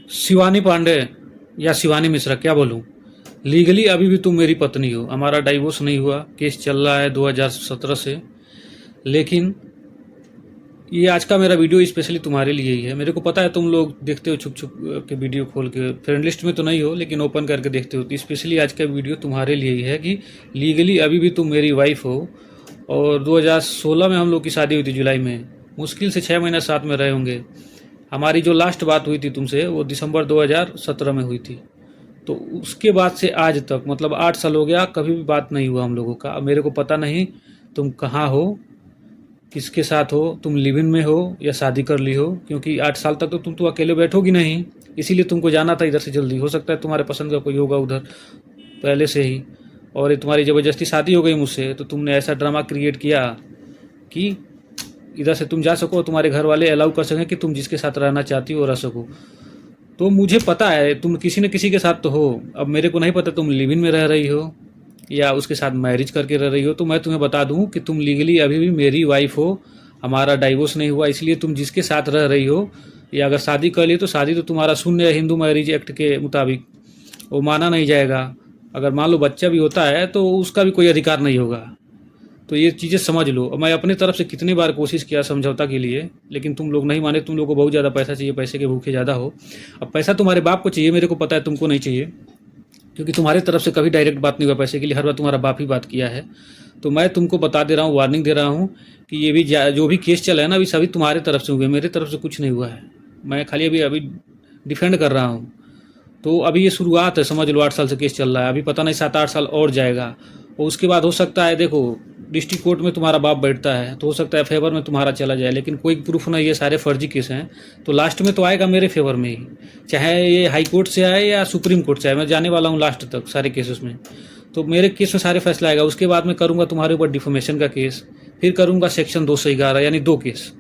शिवानी पांडे या शिवानी मिश्रा, क्या बोलूं, लीगली अभी भी तुम मेरी पत्नी हो। हमारा डाइवोर्स नहीं हुआ, केस चल रहा है 2017 से। लेकिन ये आज का मेरा वीडियो स्पेशली तुम्हारे लिए ही है। मेरे को पता है तुम लोग देखते हो छुप छुप के वीडियो खोल के, फ्रेंड लिस्ट में तो नहीं हो लेकिन ओपन करके देखते हो। तो स्पेशली आज का वीडियो तुम्हारे लिए ही है कि लीगली अभी भी तुम मेरी वाइफ हो। और 2016 में हम लोग की शादी हुई थी, जुलाई में। मुश्किल से 6 महीना साथ में रहे होंगे। हमारी जो लास्ट बात हुई थी तुमसे वो दिसंबर 2017 में हुई थी। तो उसके बाद से आज तक मतलब 8 साल हो गया, कभी भी बात नहीं हुआ हम लोगों का। अब मेरे को पता नहीं तुम कहाँ हो, किसके साथ हो, तुम लिव इन में हो या शादी कर ली हो, क्योंकि 8 साल तक तो तुम तो अकेले बैठोगी नहीं। इसीलिए तुमको जाना था इधर से जल्दी। हो सकता है तुम्हारे पसंद का कोई होगा उधर पहले से ही, और ये तुम्हारी ज़बरदस्ती शादी हो गई मुझसे। तो तुमने ऐसा ड्रामा क्रिएट किया कि इधर से तुम जा सको, तुम्हारे घर वाले अलाउ कर सकें कि तुम जिसके साथ रहना चाहती हो रह सको। तो मुझे पता है तुम किसी न किसी के साथ तो हो। अब मेरे को नहीं पता तुम लिव इन में रह रही हो या उसके साथ मैरिज करके रह रही हो। तो मैं तुम्हें बता दूं कि तुम लीगली अभी भी मेरी वाइफ हो। हमारा डाइवोर्स नहीं हुआ, इसलिए तुम जिसके साथ रह रही हो या अगर शादी कर ली तो शादी तो तुम्हारा शून्य है हिंदू मैरिज एक्ट के मुताबिक, वो माना नहीं जाएगा। अगर मान लो बच्चा भी होता है तो उसका भी कोई अधिकार नहीं होगा। तो ये चीज़ें समझ लो। मैं अपनी तरफ से कितनी बार कोशिश किया समझौता के लिए, लेकिन तुम लोग नहीं माने। तुम लोगों को बहुत ज़्यादा पैसा चाहिए, पैसे के भूखे ज़्यादा हो। अब पैसा तुम्हारे बाप को चाहिए, मेरे को पता है तुमको नहीं चाहिए, क्योंकि तुम्हारी तरफ से कभी डायरेक्ट बात नहीं हुआ पैसे के लिए। हर बार तुम्हारा बाप ही बात किया है। तो मैं तुमको बता दे रहा हूँ, वार्निंग दे रहा हूँ कि ये भी जो भी केस चला है ना, अभी सभी तुम्हारे तरफ से हुए, मेरे तरफ से कुछ नहीं हुआ है। मैं खाली अभी डिफेंड कर रहा हूँ। तो अभी ये शुरुआत है, समझ लो। 8 साल से केस चल रहा है, अभी पता नहीं 7-8 साल और जाएगा। और उसके बाद हो सकता है, देखो डिस्ट्रिक्ट कोर्ट में तुम्हारा बाप बैठता है तो हो सकता है फेवर में तुम्हारा चला जाए, लेकिन कोई प्रूफ नहीं, ये सारे फर्जी केस हैं। तो लास्ट में तो आएगा मेरे फेवर में ही, चाहे ये हाई कोर्ट से आए या सुप्रीम कोर्ट से आए। मैं जाने वाला हूँ लास्ट तक सारे केसेस में। तो मेरे केस में सारे फैसला आएगा। उसके बाद मैं करूँगा तुम्हारे ऊपर डिफेमेशन का केस, फिर करूँगा सेक्शन 211 यानी 2 केस,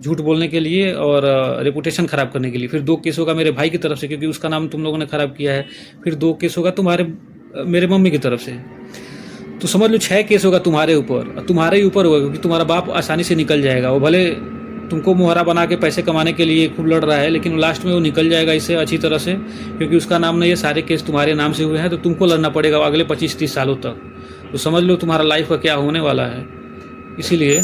झूठ बोलने के लिए और रेपुटेशन ख़राब करने के लिए। फिर 2 केस होगा मेरे भाई की तरफ से, क्योंकि उसका नाम तुम लोगों ने ख़राब किया है। फिर 2 केस होगा मेरे मम्मी की तरफ से। तो समझ लो 6 केस होगा तुम्हारे ऊपर। तुम्हारे ही ऊपर होगा, क्योंकि तुम्हारा बाप आसानी से निकल जाएगा। वो भले तुमको मुहरा बना के पैसे कमाने के लिए खूब लड़ रहा है, लेकिन लास्ट में वो निकल जाएगा इससे अच्छी तरह से, क्योंकि उसका नाम नहीं है। सारे केस तुम्हारे नाम से हुए हैं, तो तुमको लड़ना पड़ेगा अगले 25-30 सालों तक। तो समझ लो तुम्हारा लाइफ का क्या होने वाला है। इसीलिए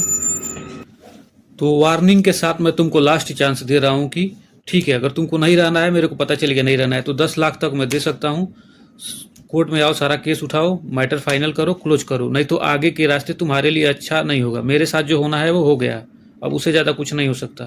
तो वार्निंग के साथ मैं तुमको लास्ट चांस दे रहा हूँ कि ठीक है, अगर तुमको नहीं रहना है, मेरे को पता चल गया नहीं रहना है, तो 10 लाख तक मैं दे सकता हूँ। कोर्ट में आओ, सारा केस उठाओ, मैटर फाइनल करो, क्लोज करो। नहीं तो आगे के रास्ते तुम्हारे लिए अच्छा नहीं होगा। मेरे साथ जो होना है वो हो गया, अब उससे ज़्यादा कुछ नहीं हो सकता।